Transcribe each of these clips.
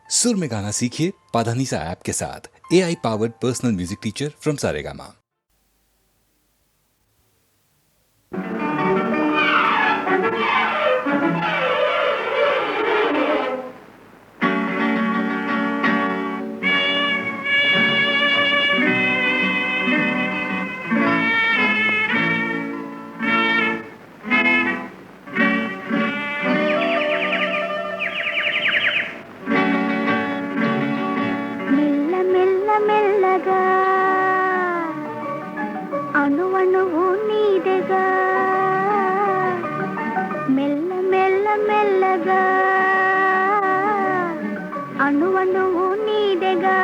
सुर में गाना सीखिए पाधानीसा ऐप के साथ। AI powered personal music teacher from Saregama. మెల్లగా అణువణువు నీదెగా మెల్ల మెల్ల మెల్లగా అణువణువు నీదెగా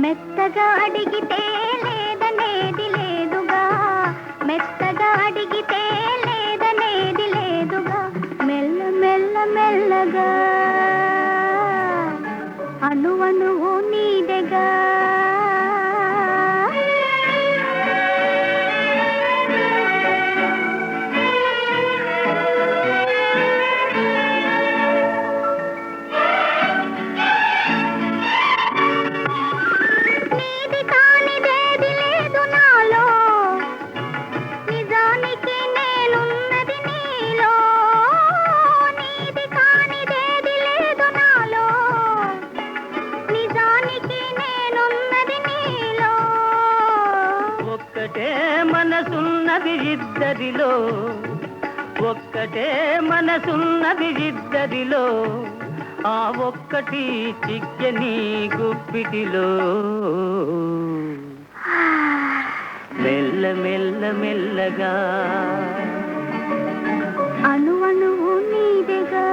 మెత్తగా అడిగితే లేదనేది లేదుగా మెత్తగా అడిగితే లేదనేది లేదుగా మెల్ల మెల్ల మెల్లగా అణువణువు నీదెగా నీది కానిదేది లేదు నాలో నిజానికి నేనున్నది నీలో నీది కానిదేది లేదు నాలో నిజానికి నేనున్నది నీలో ఒక్కటే మనసున్నది ఇద్దరిలో ఒక్కటే మనసున్నది ఇద్దరిలో ఆ ఒక్కటి చిక్కని గుప్పిటిలో మెల్ల మెల్ల మెల్లగా అణువణువు నీదెగా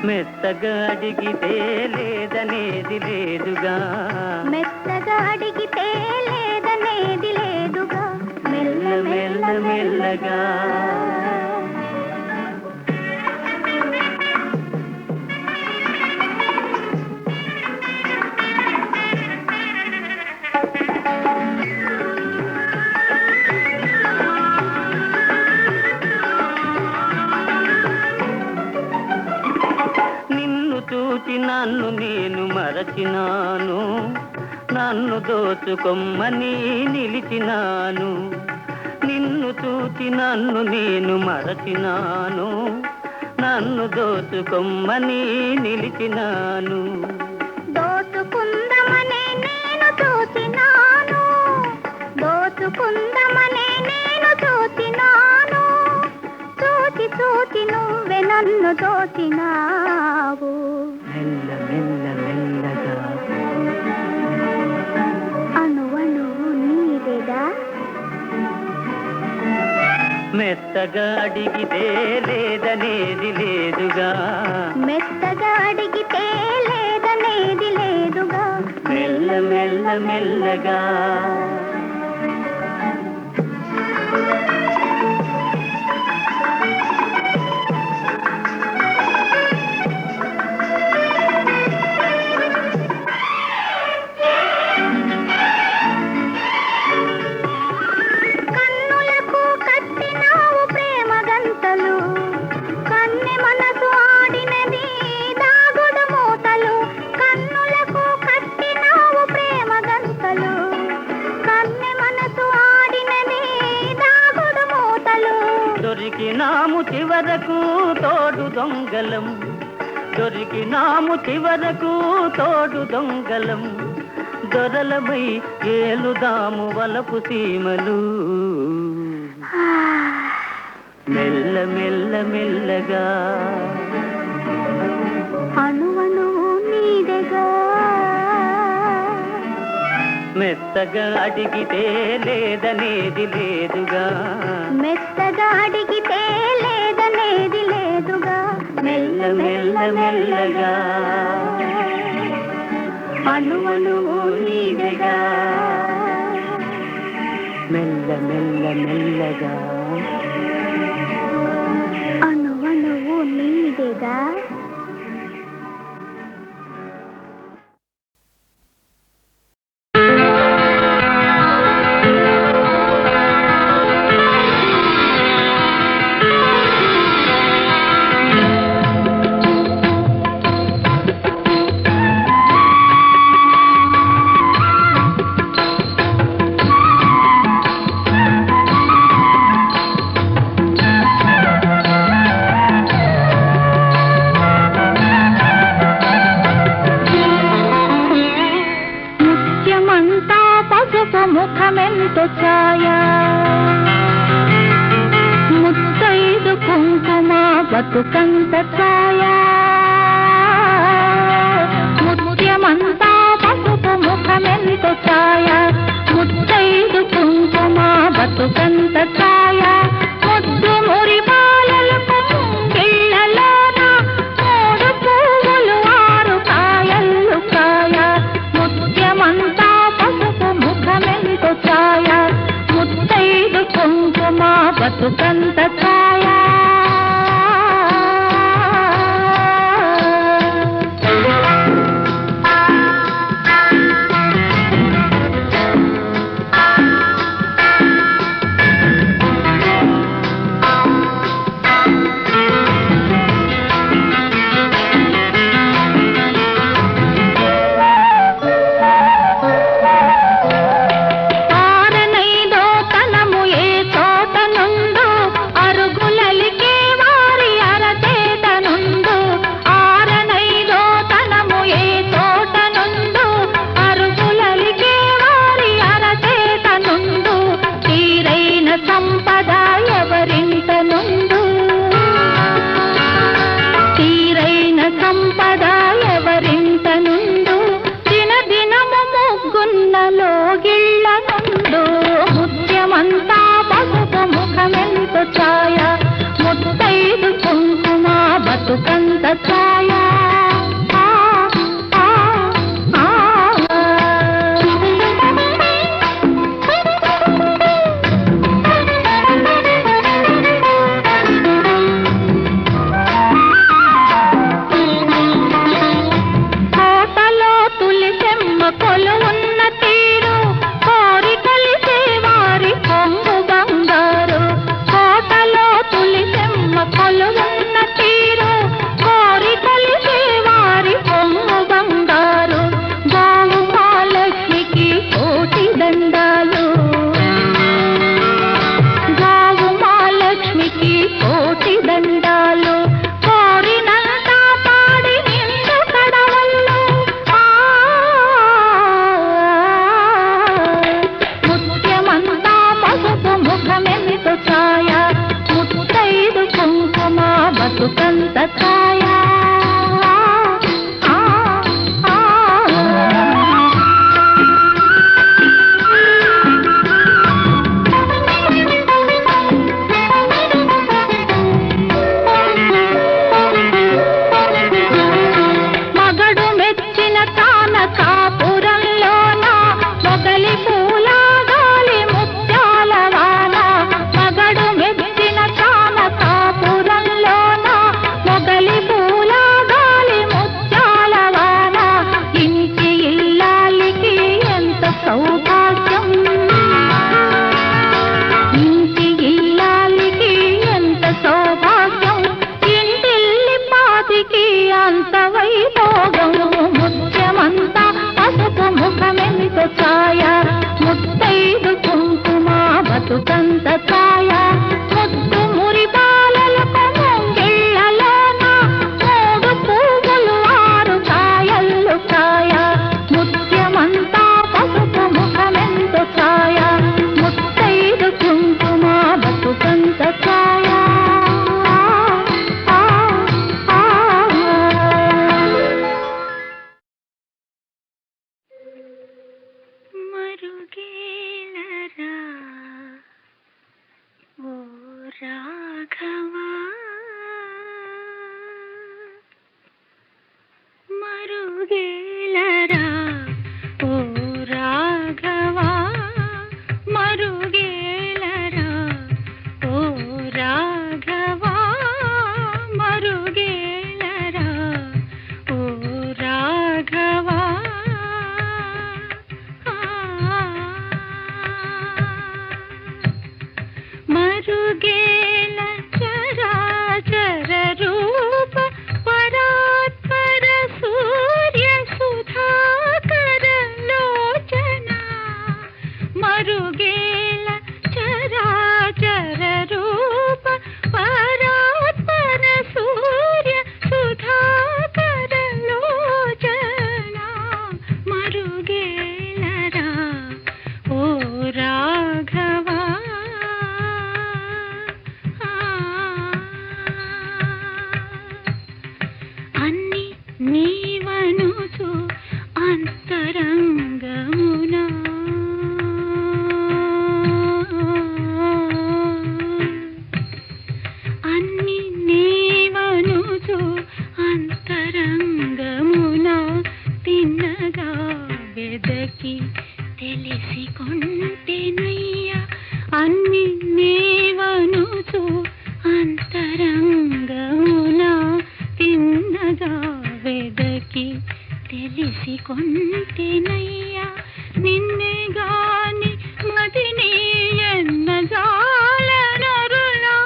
మెత్తగా అడిగితే లేదనేది లేదుగా మెత్తగా అడిగితే లేదనేది లేదుగా మెల్ల మెల్ల మెల్లగా నిన్ను చూచి నన్ను నేను మరచినాను నన్ను దోచుకొమ్మని నిలిచినాను నిన్ను చూచి నన్ను నేను మరచినాను నన్ను దోచుకొమ్మని నిలిచినాను దోచుకుందమనే నేను చూసినాను దోచుకుందమనే నేను చూసినాను చూచి చూచి నువ్వే నన్ను దోచినావు మెల్ల మెల్ల మెల్లగా అణువణువు నీదెగా మెత్తగా అడిగితే లేదనేది లేదుగా మెత్తగా అడిగితే లేదనేది లేదుగా మెల్ల మెల్ల మెల్లగా కన్నులకు కట్టినావు ప్రేమ గంతలు కన్నె మనసు ఆడినది దాగుడు మూతలు కన్నులకు కట్టినావు ప్రేమ గంతలు కన్నె మనసు ఆడినది దాగుడు మూతలు దొరికినాము చివరకు తోడు దొంగలం దొరికినాము చివరకు తోడు దొంగలం దొరలమై ఏలుదాము వలపు సీమలు మెల్ల మెల్ల మెల్లగా అణువణువు నీదెగా మెత్తగా అడిగితే లేదనేది లేదుగా మెత్తగా అడిగితే లేదనేది లేదుగా మెల్ల మెల్ల మెల్లగా అణువణువు నీదెగా మెల్ల మెల్ల మెల్లగా అణువణువు నీదెగా ముఖమెంతో ఛాయ ముత్తైదు కుంకుమ బతుకంత ఛాయ ముత్యమంతా పసుపు ముఖమెంతో ఛాయ ముత్తైదు కుంకుమ బతుకంత ఛాయ ముద్దు మురి బాలలకు ముంగిళ్ళలోన మూడు పువ్వులు ఆరు కాయలు కాయ ముత్యమంతా పసుపు ముఖమెంతో ఛాయ ముత్తైదు కుంకుమ బతుకంత ఛాయ ఛాయ ముత్తైదు కుంకుమ బతుకంత ఛాయ కోటలో తులిసెమ్మ కొలువున్న తీరు కోరి కలిసే వారి కొంగు బంగారు కోటలో తులిసెమ్మ కొలువున్న తీరు కోరి కలిసే వారి కొంగు బంగారు గోవు మహాలక్ష్మికి కోటి దండాలు గోవు మహాలక్ష్మికి కోటి దండాలు కోరినంత పాడి నిండు కడవళ్ళు ముత్యమంతా పసుపు ముఖమెంతో ఛాయ ముత్తైదు కుంకుమ బతుకంత ఛాయ మగడు మెచ్చిన తాన కాపురంలోన మొగలి పూల గాలి ముత్యాల వాన మగడు మెచ్చిన తాన కాపురంలోన మొగలి పూల కొంటినయ్యా నిన్నే గాని మదిని ఎన్నజాల నరులా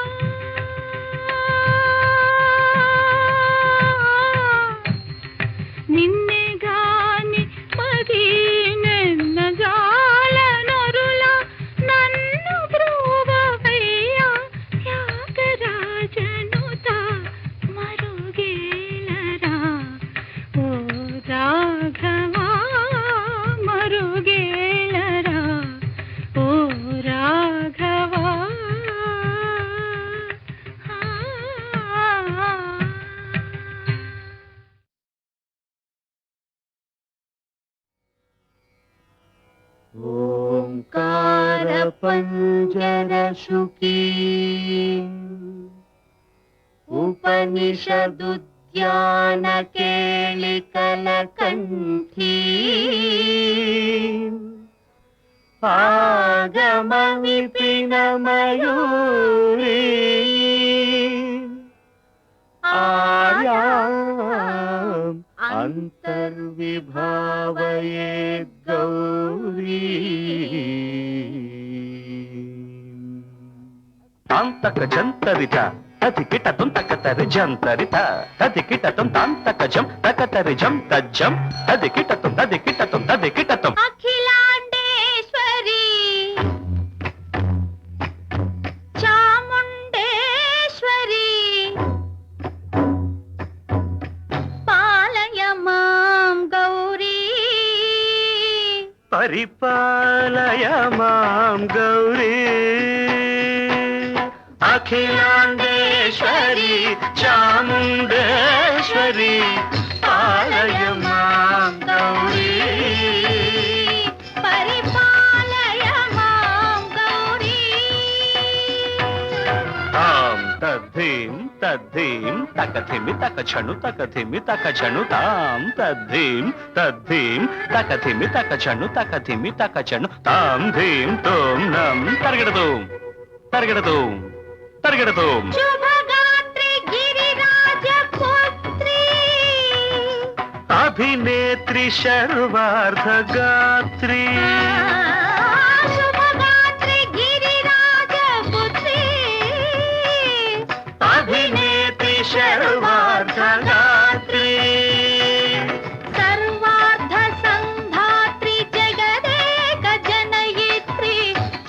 నిన్నే గాని మదినెన్నజాల నరులా నన్ను బ్రూవవయ్యా త్యాగరాజనుత మరుగేలరా ఓ రాఘవా మరుగేలరా ఓ రాఘవా ఓంకార పంజర శుకీ ఉపనిషదుద్యాన కేళికల కంఠీ ఆగమ విపిన మయూరీ ఆర్యాం అంతర్విభావయేద్ గౌరీ తాంతక జంతరిత తది కిటతం తకతరి జంతరిత తది కిటతం తాంతక జం తకతరి జం తజ్జం తది కిటతం అఖిలాండేశ్వరి చాముండేశ్వరి పాలయ మాం గౌరీ పరిపాలయ మాం గౌరీ అఖిలాండేశ్వరి చాముండేశ్వరి పాలయ మాం గౌరీ పరిపాలయ మాం గౌరీ తాం తద్ధీం తద్ధీం తకథిమి తకచను తకథిమి తకచను తాం తద్ధీం తద్ధీం తకథిమి తకచను తకథిమి తకచను తాం ధీం తోం నం తరగడదోం తరగడదోం తరగడదోం శుభగాత్రి గిరిరాజ పుత్రి అభినేత్రి శర్వార్ధగాత్రి శుభగాత్రి గిరిరాజ పుత్రి అభినేత్రి శర్వార్ధగాత్రి సర్వార్థ సంధాత్రి జగదేక జనయిత్రి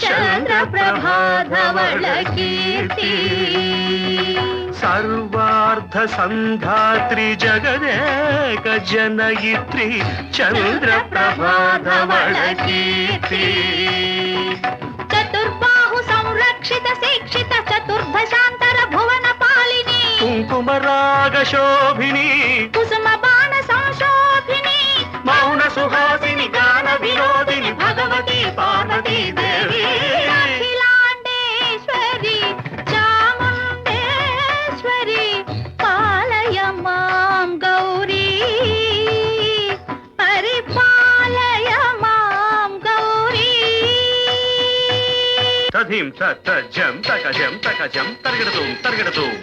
చంద్రప్రభాధవళ కీర్తి సర్వార్ధ సంధాత్రి జగదేక జనయిత్రి చంద్రప్రభాధవళ కీర్తి చతుర్బాహు సంరక్షిత శిక్షిత చతుర్భశాంతర భువన పాలిని కుంకుమరాగ శోభిని కుసుమ బాణ సంశోభిని మౌన సుహాసిని గాన వినోదిని భగవతి పార్వతీ దేవి అఖిలాండేశ్వరి చాముండేశ్వరి పాలయ మాం గౌరీ పరిపాలయ మాం గౌరీ తధీం తజ్జం తకజం తకజం తరగడదోం తరగడదోం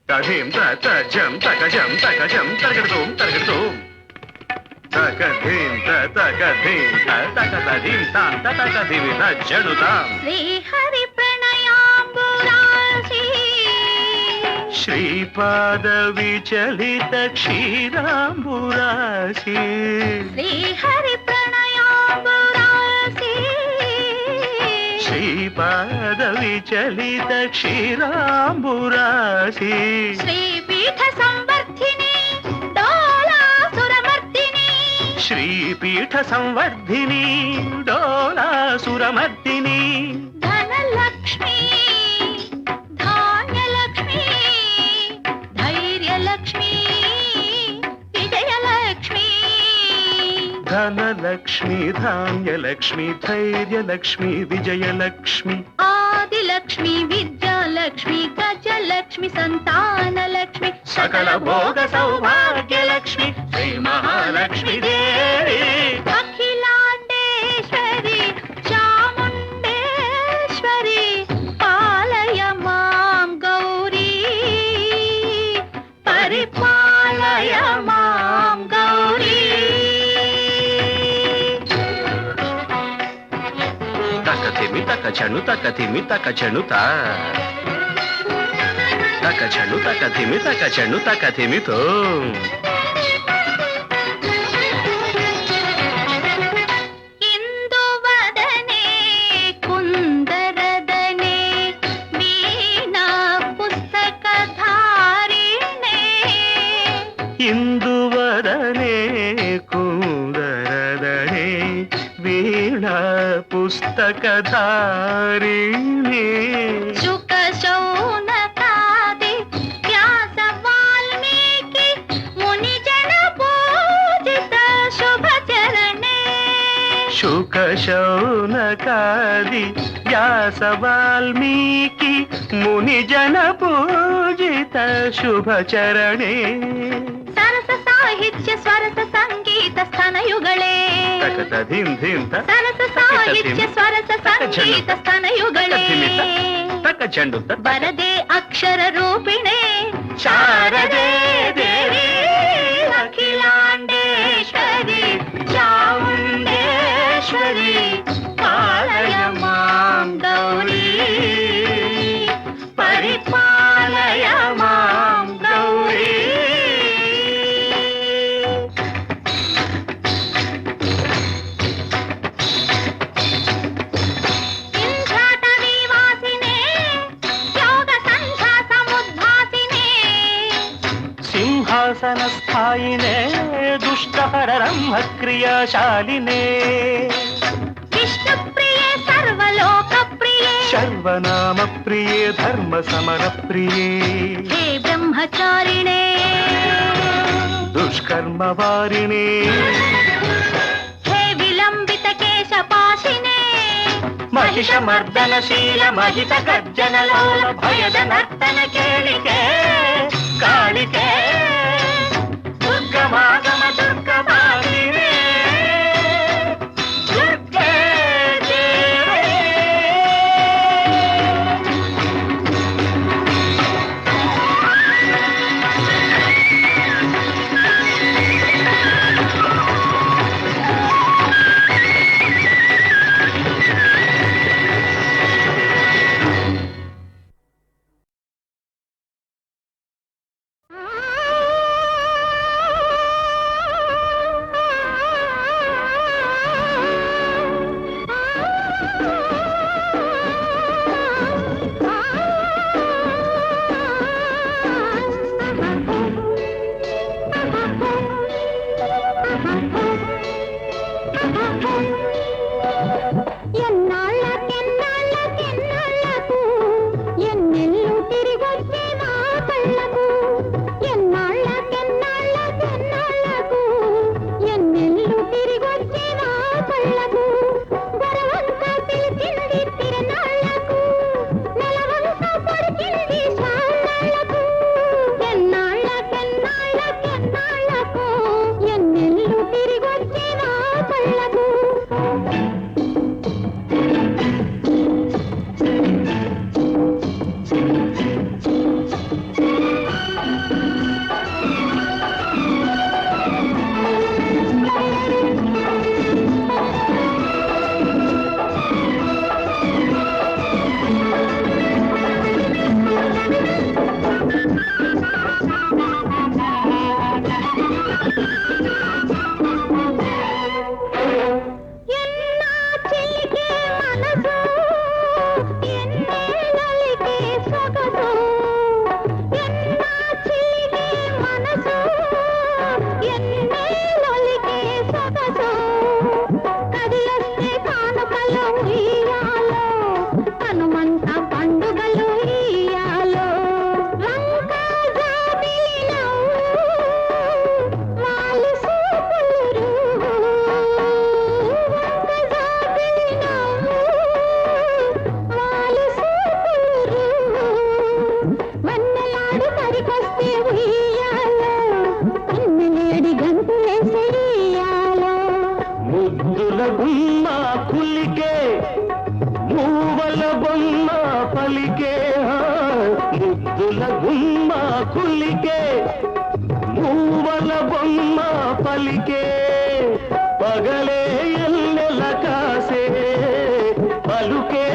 తధీం తజ్జం తకజం తకజం తరగడదోం తరగడదోం తకధీం తకధీం తకధీం తాం తకధీం తజ్జడుతాం శ్రీహరి ప్రణయాంబురాసి శ్రీపాద విచలిత క్షీరాంబురాశి శ్రీహరి ప్రణయాంబురాసి శ్రీపాద విచలిత క్షీరాంబురాశి శ్రీపీఠ సంవర్ధిని డోలాసురమర్దిని శ్రీపీఠ సంవర్ధిని డోలాసురమర్దిని ధనలక్ష్మి ధాన్యలక్ష్మి ధైర్యలక్ష్మి విజయలక్ష్మి ధనలక్ష్మి ధాన్యలక్ష్మి ధైర్యలక్ష్మి విజయలక్ష్మి ఆదిలక్ష్మి విద్యాలక్ష్మి గజలక్ష్మి సంతానలక్ష్మి సకల భోగ సౌభాగ్యలక్ష్మి శ్రీ మహాలక్ష్మి దేవి అఖిలాండేశ్వరి చాముండేశ్వరి పాలయ మాం గౌరీ పరిపాలయ మాం గౌరీ ధిమి తక చను తక ధిమి తక చను తక చను తక ధిమి తక చను తక ధిమితో ఇందువదనే కుందరదనే వీణా పుస్తకధారిణే ఇందువదనే కుందరదనే వీణా పుస్తకధారిణి శుక శౌనకాది వ్యాస వాల్మీకి మునిజన పూజిత శుభచరణే శుక శౌనకాది వ్యాస వాల్మీకి మునిజన పూజిత శుభచరణే సరస సాహిత్య స్వరస సంగీత స్థనయుಗಳೇ తకత ధిం ధిం సరస సాహిత్య స్వరస సంగీత స్థనయుಗಳೇ తక చండు వరదే అక్షర రూపిణే శారదే దేవి అఖిలాండేశ్వరి చాముండేశ్వరి పాలయ మాం గౌరీ పరిపాలయ మాం గౌరీ ఇంద్రాటవీ వాసినే యోగ సంధ్యా సముద్భాసినే సింహాసన స్థాయినే దుష్టహర బ్రహ్మ క్రియాశాలినే విష్ణు ప్రియే సర్వలోక ప్రియే సర్వనామ ప్రియే ధర్మ సమర ప్రియే హే బ్రహ్మచారిణే దుష్కర్మ వారిణే హే విలంబిత కేశపాశినే మహిషమర్దనశీల మహిత గర్జనలోల భయద నర్తన కేళికే కాళికే దుర్గమాగమ దుర్గమాలినే దుర్గే దేవే. ఎన్నాళ్ళకెన్నాళ్ళకెన్నాళ్ళకు ఎన్నెల్లు తిరిగొచ్చే నా కళ్ళకు ఎన్నాళ్ళకెన్నాళ్ళకెన్నాళ్ళకు ఎన్నెల్లు తిరిగొచ్చే నా కళ్ళకు గొరవంతా పిలిచింది తిరణాళ్ళకు నెలవంతా పొడిచింది సాళ్ళకు ఎన్నాళ్ళకెన్నాళ్ళకెన్నాళ్ళకు ఎన్నెల్లు తిరిగొచ్చే నా కళ్ళకు ఎన్నా చిలికే మనసు ఎన్నేళ్ళకే సొగసు ఎన్నా చిలికే మనసు ఎన్నేళ్ళకే సొగసు కదిలొస్తే కానుకలు ఇయ్యాలో కనుమంత పండుగలు ఇయ్యాలో వంక జాబిలి నవ్వు వాలి సూపులు వన్నెలాడు తరికొస్తే ఉయ్యాలో కన్నెలేడి గంతులేసే ఇయ్యాలో ముద్దుల గుమ్మ కులికే మూవల బొమ్మ పలికే ముద్దుల గుమ్మ కులికే మూవల బొమ్మ పలికే పగలే ఎల్లెల కాసే పలుకే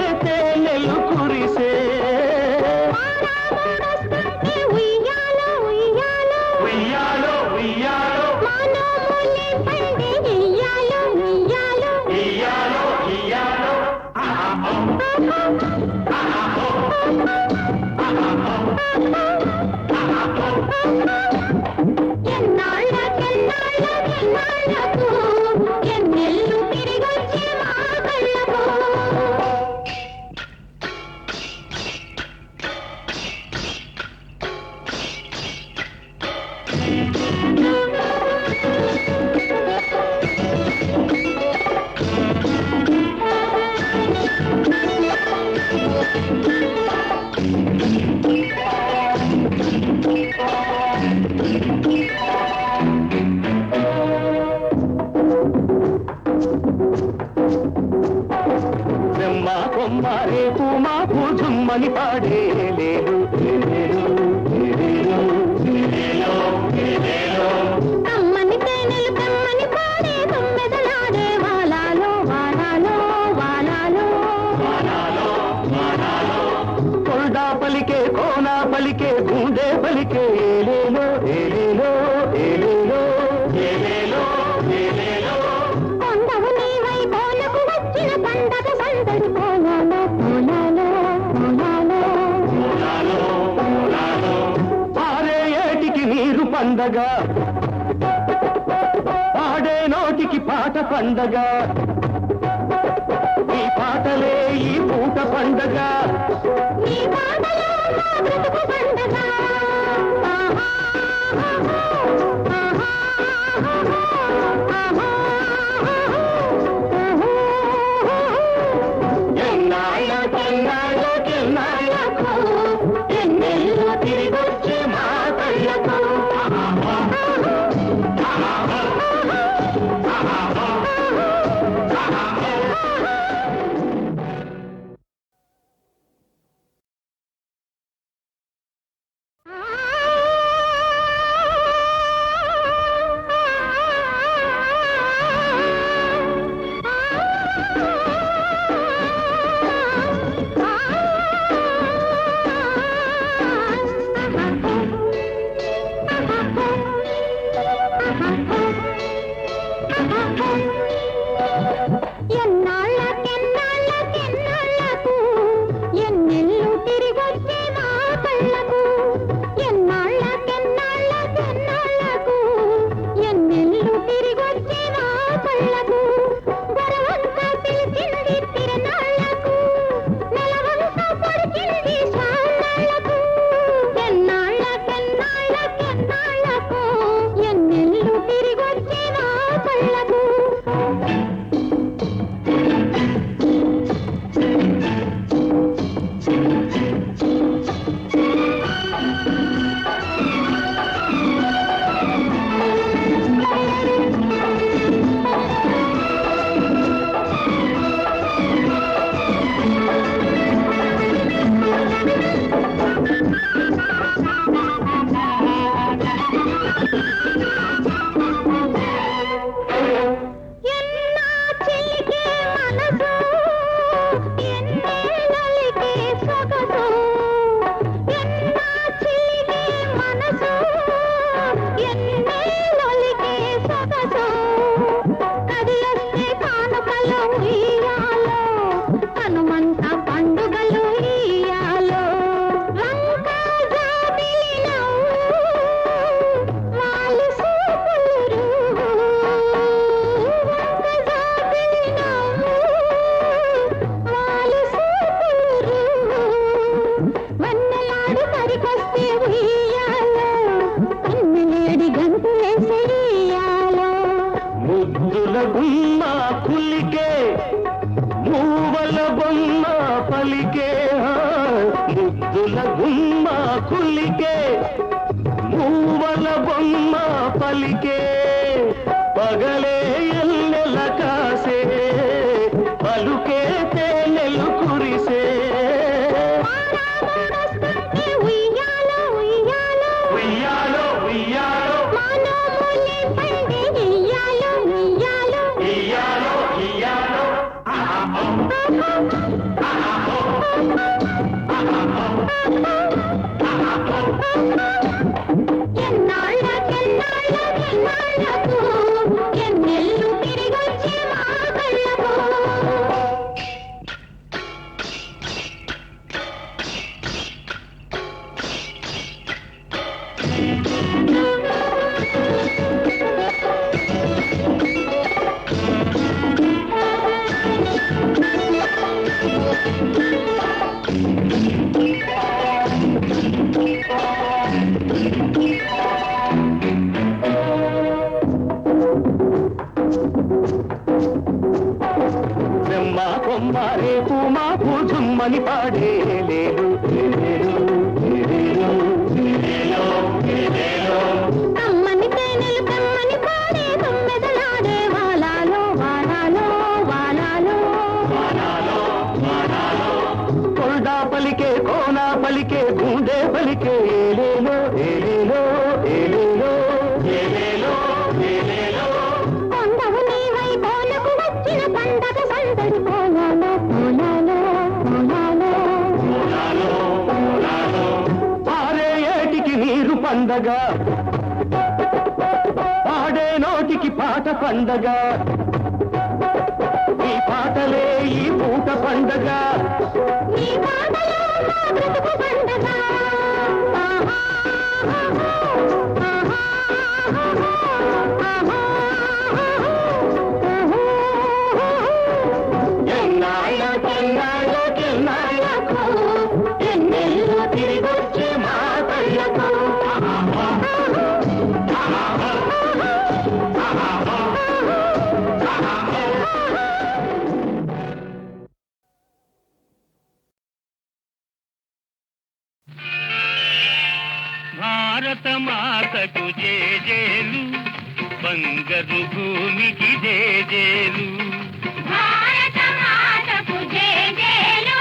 ఎన్నాళ్ళకు ఎన్నెల్లు తిరిగొచ్చే మా కళ్ళకు. బ్రహ్మ కొమ్మ రేపు మాకు జుమ్మని పాడే లేరు కమ్మని తేనెలు కమ్మని పాడే తొమ్మెదలాడే వాలాలో వాలాలో వాలాలో. కొండా పలికే కోనా పలికే గుండె పలికే ఏలేలో ఏలేలో ఏలేలో ఏలేలో ఏలేలో. కొండవు నీవై కోలకు వచ్చిన పండగ సందడి కోలాలో కోలాలో కోలాలో. పారే ఏటికి నీరు పండగ, పాడే నోటికి పాట పండగ, ఈ పాటలే ఈ పూట పండగ. నీ పాటలో నా బ్రతుకు పండగ. ఆహా, ఆహా, ఆహా, ఆహా, ఆహా. ఎన్నాళ్ళకెన్నాళ్ళకెన్నాళ్ళకు ఎన్నెల్లు తిరిగొచ్చే మా కళ్ళకు. ఎన్నాళ్ళకెన్నాళ్ళకెన్నాళ్ళకు ఎన్నెల్లు తిరిగొచ్చే మా కళ్ళకు. ఎన్నాళ్ళకెన్నాళ్ళకెన్నాళ్ళకు ఎన్నెల్లు తిరిగొచ్చే మా కళ్ళకు. గొరవంతా పిలిచింది తిరణాళ్ళకు, నెలవంతా పొడిచింది సాళ్ళకు. ఎన్నాళ్ళకెన్నాళ్ళకెన్నాళ్ళకు ఎన్నెల్లు తిరిగొచ్చే మా కళ్ళకు. ఎన్నా చిలికే మనసు ఎన్నేళ్ళకే సొగసు. ఎన్నా చిలికే మనసు ఎన్నేళ్ళకే సొగసు. కదిలొస్తే కానుకలు ఇయ్యాలో, కనుమంత పండుగలు ఇయ్యాలో. వంక జాబిలి నవ్వు వాలి సూపులు వన్నెలాడి సరికొస్తే ఉయ్యాలో, కన్నెలేడి గంతులేసే ఇయ్యాలో. ముద్దుల గుమ్మ కులికే మూవల బొమ్మ పలికే. ముద్దుల గుమ్మ కులికే మూవల బొమ్మ పలికే. పగలే ఎల్లెల కాసే పలుకే తేనెలు కురిసే. మానవుడొస్తుంటే ఉయ్యాలో ఉయ్యాలో ఉయ్యాలో ఉయ్యాలో మానవులే పండే ఇయ్యాలో ఇయ్యాలో. ఇయ్యాలో ఇయ్యాలో. ఎన్నాళ్ళకెన్నాళ్ళకెన్నాళ్ళకు ఎన్నెల్లు తిరిగొచ్చే మా కళ్ళకు. బ్రహ్మ కొమ్మ రేపు మా పూజుమ్మని పాడే లేలు కమ్మని తేనెలు కమ్మని పాడే తుమ్మెదలాడే వాలాలో వాలాలో వాలాలో కొండా పలికే కోనా పలికే గుండె పలికే ఏలేలో ఏలేలో ఏలేలో ఏలేలో ఏలేలో కొండవు నీవై కోలకు వచ్చిన పండగ సందడి పోలాలో పోలాలో పోలాలో పారే ఏటికి నీరు పండగ పాడే నోటికి పాట పండగ ఈ పాటలే ఈ పూట పండగ నీ పాటలో మా బ్రతుకు పండగ ఎన్నాళ్ళకెన్నాళ్ళకెన్నాళ్ళకు ఎన్నెల్లు తిరిగొచ్చే మా కళ్ళకు భారత మాతకు జేజేలు బంగారు భూమికి జేజేలు భారత మాతకు జేజేలు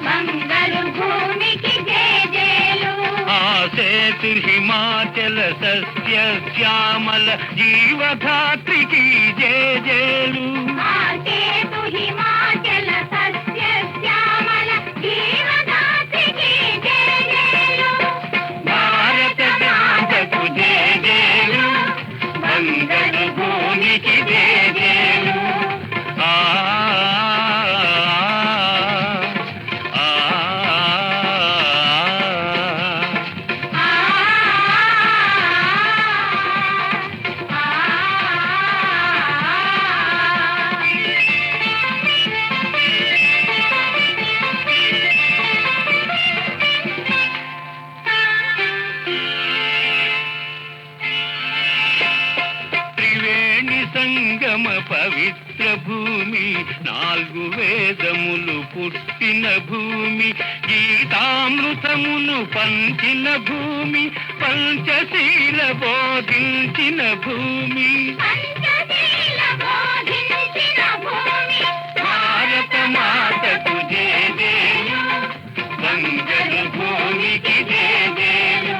మంగళ భూమికి జేజేలు ఆ సేతు హిమాచల సస్య శ్యామల జీవధాత్రికి జేజేలు ఆ సేతు హిమాచల సస్య శ్యామల జీవదాత్రికి జేజేలు భారత మాతకు జేజేలు బంగారు భూమికి జేజేలు ఆ ఆ త్రివేణి సంగమ పవిత్ర భూమి నాలుగు వేదములు పుట్టిన భూమి గీతామృతమును పంచిన భూమి పంచశీల బోధించిన భూమి పంచశీల బోధించిన భూమి భారత మాతకు జేజేలు బంగారు భూమికి జేజేలు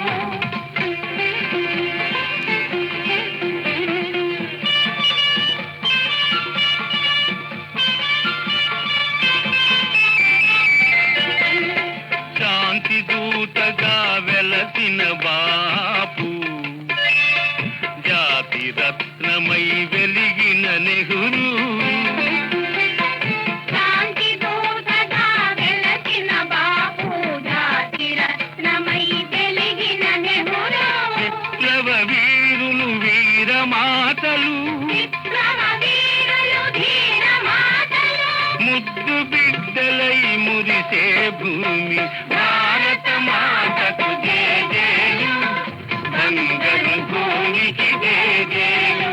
శాంతి దూతగా వెలసిన బాపు జాతి రత్నమై వెలిగిన నెహ్రూ శాంతి దూతగా వెలసిన బాపు జాతి రత్నమై వెలిగిన నెహ్రూ విప్లవ వీరులు వీరమాతలు విక్రమ వీరులు ధీర మాతలు ముద్దు బిడ్డలై మురిసే భూమి భారత మాతకు జేజేలు బంగారు భూమికి జేజేలు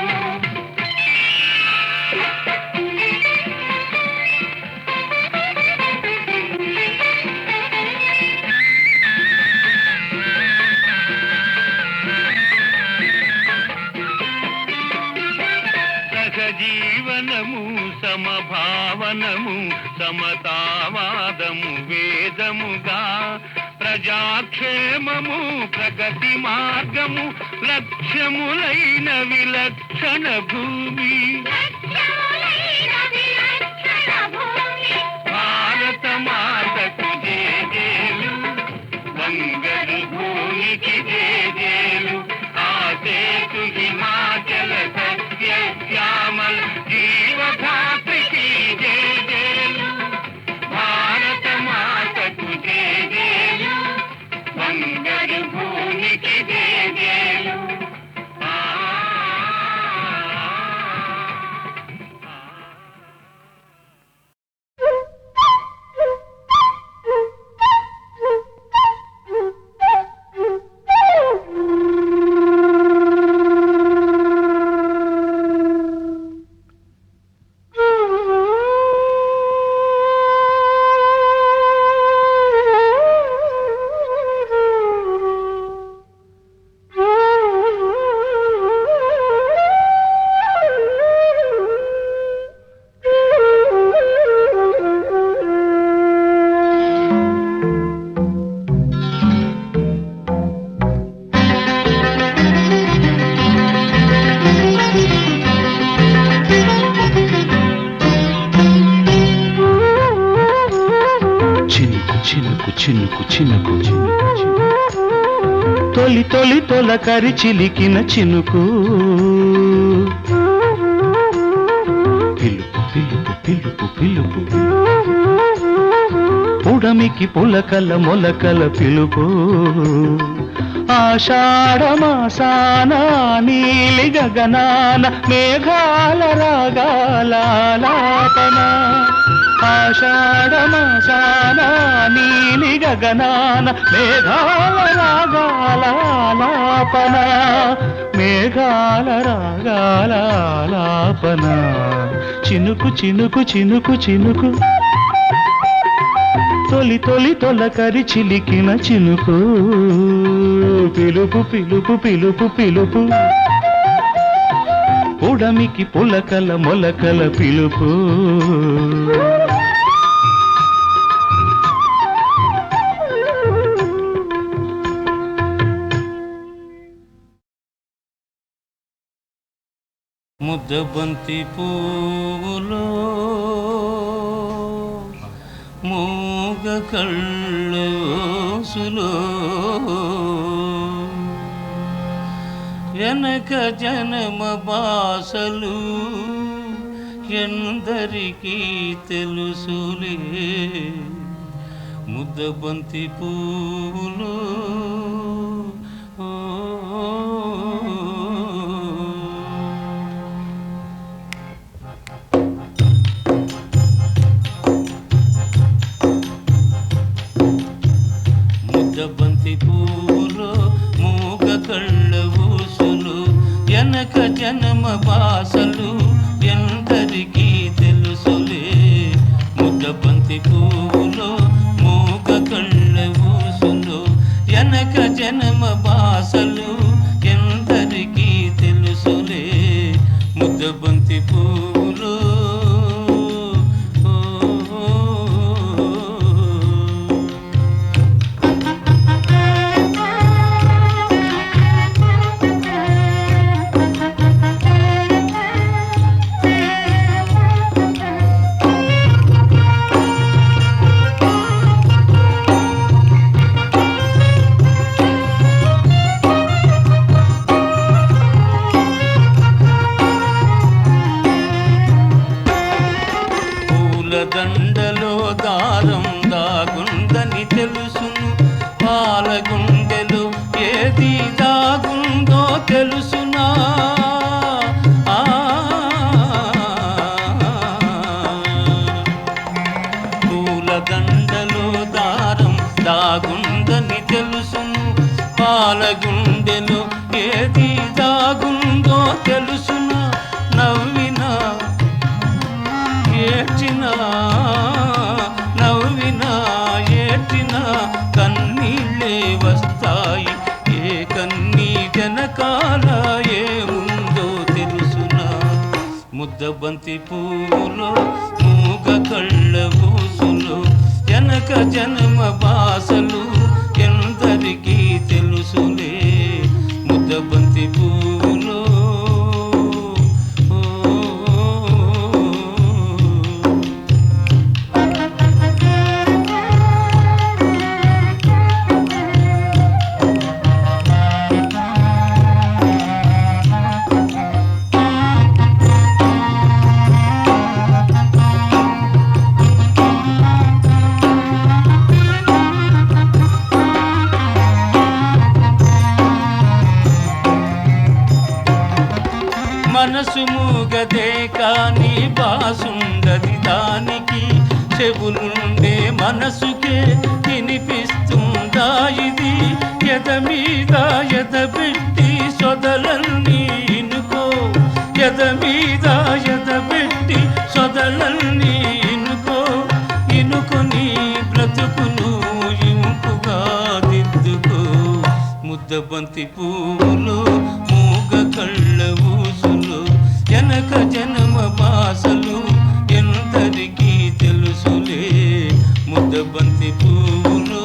సహజీవనము సమభావనము సమతావాదము వేదముగా ప్రజాక్షేమము ప్రగతి మార్గము లక్ష్యములైన విలక్షణ భూమి లక్ష్యములైన విలక్షణ భూమి భారత మాతకు జేజేలు బంగారు భూమికి జేజేలు ఆ సేతు హిమాచల సస్య శ్యామల జీవధాత్రికి జేజేలు భారత మాతకు జేజేలు బంగారు భూమికి జేజేలు తొలి తొలి తొలకరి చిలికిన చినుకు పిలుపు పిలుపు పిలుపు పిలుపు పుడమికి పులకల మొలకల పిలుపు ఆషాఢమాసాన నీలి గగనాన మేఘాల రాగాలాపన ఆషాఢమాసాన నీలి గగనాన మేఘాల రాగాలాపన మేఘాల రాగాలాపన చినుకు చినుకు చినుకు చినుకు తొలి తొలి తొలకరి చిలికిన చినుకు పిలుపు పిలుపు పిలుపు పిలుపు ఉడమికి పులకల మొలకల పిలుపు ముద్దబంతి పూలో మూగ కళ్ళోసులో వెనక జనమ బాసలు ఎందరికీ తెలుసులే ముద్దబంతి పూలో ముద్దబంతి పూలో మూగ కళ్ళ ఊసులు వెనక జనమ బాసలు ఎందరికీ తెలుసులే ముద్దబంతి పూలో మూగ కళ్ళ ఊసులు వెనక జనమ బాసలు ఎందరికీ తెలుసులే ముద్దబంతి పూలో దండలో దారం దాగుందని తెలుసును పాలగుండెలో ఏది దాగుందో తెలుసునా పూల దండలో దారం దాగుందని తెలుసును పాలగుండెలో ఏది దాగుందో తెలుసునా నవ్వినా ఏడ్చినా నవ్వినా ఏడ్చినా కన్నీళ్ళే వస్తాయి ఏ కన్నీ జనకాల ఏముందో తెలుసునా ముద్దబంతి పూలో మూగ కళ్ళ ఊసులు వెనక జన్మ బాసలు ఎందరికీ తెలుసులే ముద్దబంతి పూలో మనసు మూగదే కాని బాసుండది దానికి చెవులుండే మనసుకే వినిపిస్తుందా ఇది ఎద మీద ఎద పెట్టి సొదలన్నీ ఇనుకో ఎద మీద ఎద పెట్టి సొదలన్నీ ఇనుకో ఇనుకొని బ్రతుకును ఇంపుగా దిద్దుకో ముద్దబంతి పూలు మూగ కళ్ళ ఊసులు వెనక జన్మ బాసలు ఎందరికీ తెలుసులే ముద్దబంతి పూలు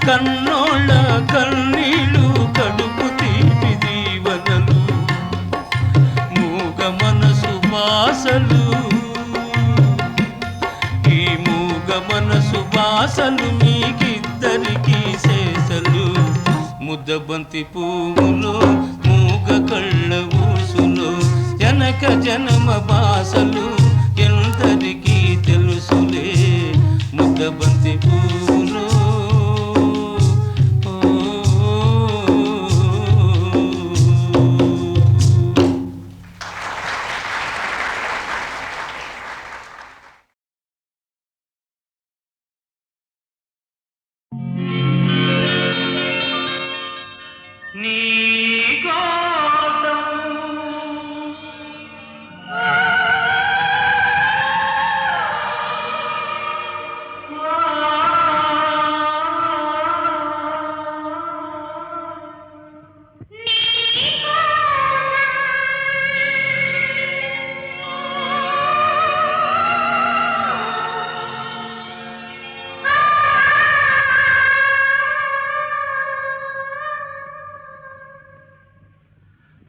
కన్నోళ్ళ కన్నీళ్ళు కడుపు తీపి దీవనలు మూగ మనసు బాసలు ఈ మూగ మనసు బాసలు మీకిద్దరికి శేషలు ముద్దబంతి పువ్వులో మూగ కళ్ళ ఊసులో జనక జనమ బాసలు ఎందరికీ తెలుసులే ముద్దబంతి పువ్వులో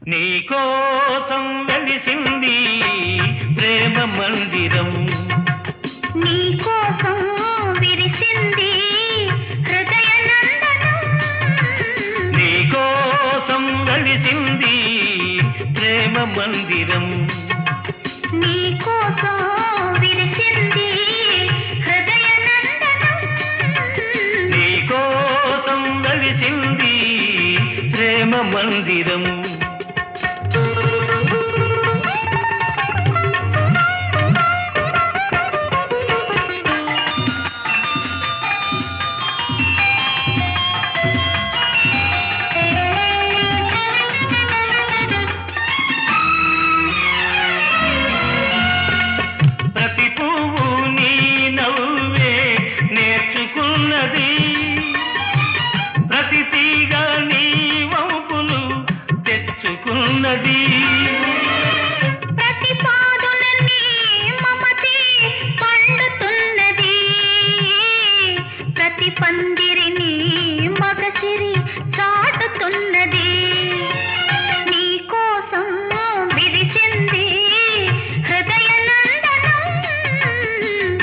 నీకోసం వెలిసింది ప్రేమ మందిరం నీకోసం విరిసింది హృదయ నందనం నీకోసం వెలిసింది ప్రేమ మందిరం నీకోసం విరిసింది హృదయ నందనం నీకోసం వెలిసింది ప్రేమ మందిరం ప్రతి పాదులన్నీ మమతే పండుతున్నది ప్రతి పందిరిని మగసిరి చాటుతున్నది నీకోసం విరిసింది హృదయ నందనం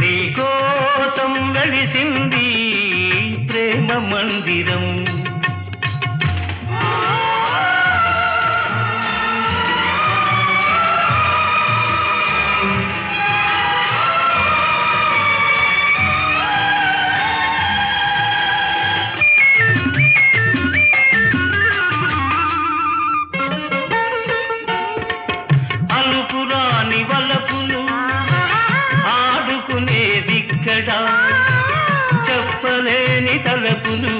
నీకోసం వెలిసింది ప్రేమ మందిరం అలుపురాని వలపులు ఆడుకునేదిక్కడా చెప్పలేని తలపులు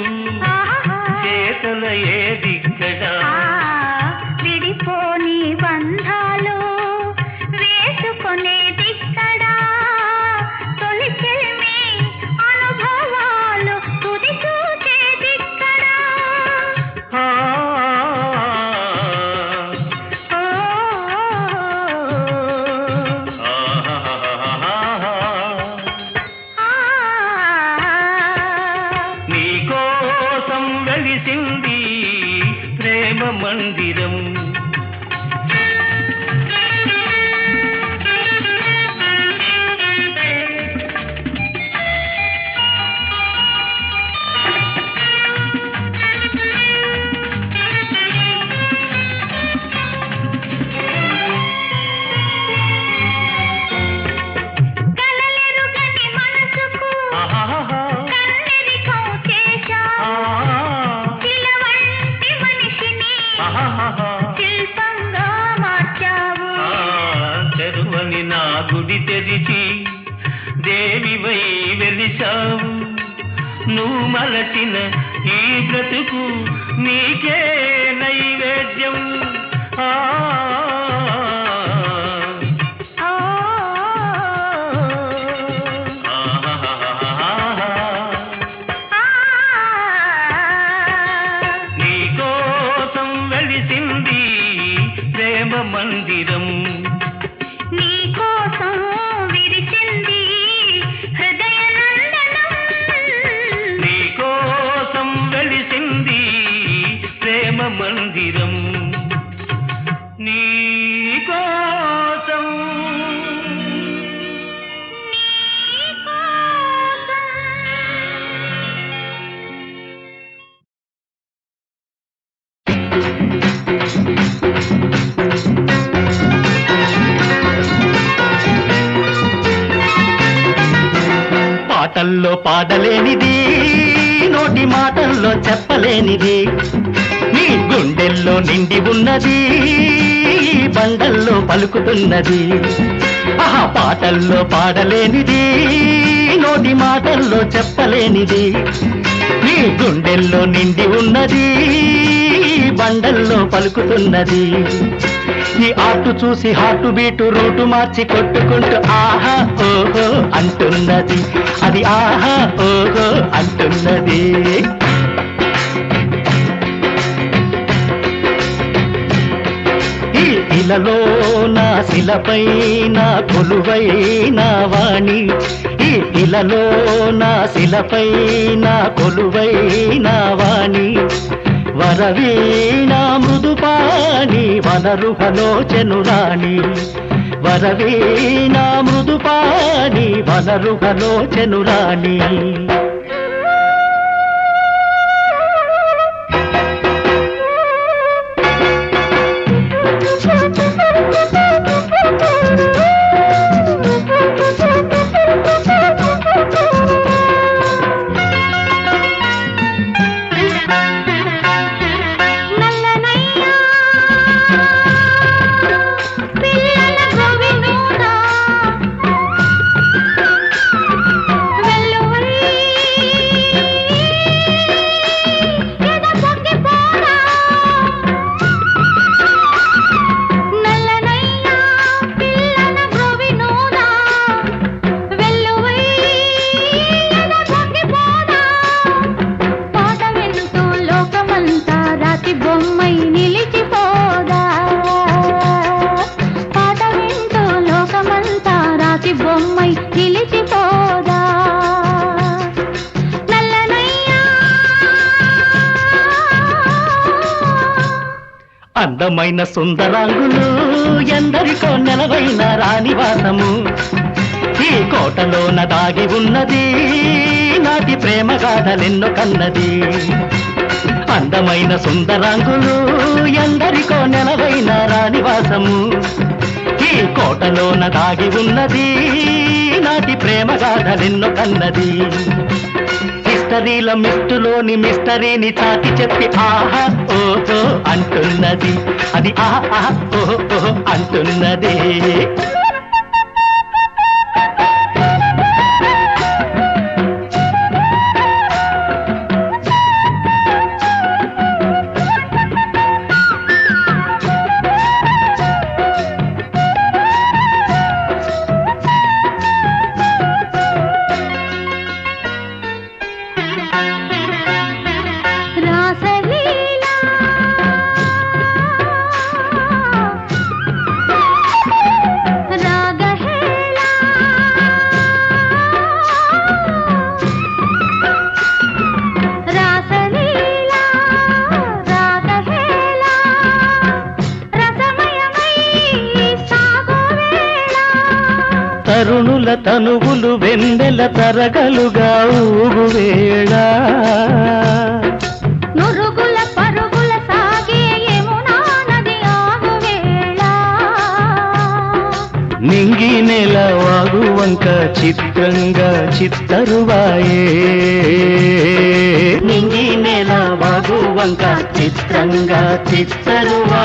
చేతల ఏదిక్కడా విడిపోని బంధాలు వేసుకొనేదిక్కడా తొలి చెల్మి అనుభవాలు తుది చూచేదిక్కడా నీకోసం వెలిసింది ప్రేమ మందిరం కలలెరుగని మనసుకు కన్నెరికం చేశావు శిలవంటి మనిషిని శిల్పంగా మార్చావు తెరువని నా గుడి తెరిచి దేవివై వెలిశావు నువ్వు మలచిన ఈ బ్రతుకు నీకే నైవేద్యం నీకోసం వెలిసింది ప్రేమ మందిరం నీకోసం విరిచింది హృదయ నందనం నీకోసం పాటల్లో పాడలేనిది నోటి మాటల్లో చెప్పలేనిది నీ గుండెల్లో నిండి ఉన్నది బండల్లో పలుకుతున్నది ఆహా పాటల్లో పాడలేనిది నోటి మాటల్లో చెప్పలేనిది నీ గుండెల్లో నిండి ఉన్నది బండల్లో పలుకుతున్నది ఈ ఆటు చూసి హాటు బీటు రూటు మార్చి కొట్టుకుంటూ ఆహా ఓహో అంటున్నది అది ఆహా ఓహో అంటున్నది ఈ ఇలలో నా శిలపై నా కొలువైన వాణి ఈ ఇలలో నా శిలపై నా కొలువైన వాణి వరవీణ మృదుపాణి వనరుహలోచనురాణి వరవీణ మృదుపాణి వనరుహలోచనురాణి అందమైన సుందరాంగులు ఎందరికో నెలవైన రాణివాసము ఈ కోటలోన దాగి ఉన్నది నాటి ప్రేమ గాథలెన్నో కన్నది అందమైన సుందరాంగులు ఎందరికో నెలవైన రాణివాసము ఈ కోటలోన దాగి ఉన్నది నాటి ప్రేమ గాథలెన్నో కన్నది మిస్టరీల మిస్టులోని మిస్టరీని చాటి చెప్పి ఆహా ఓహో అంటున్నది అది ఆహా ఓహో అంటున్నది తరుణుల తనువులు వెన్నెల తరగలుగా ఊగువేళ నురుగుల పరుగుల సాగే యమునా నది ఆగువేళ నింగి నెల వాగువంక చిత్రంగా చిత్తరువాయే నింగి నెల వాగువంక చిత్రంగా చిత్తరువాయే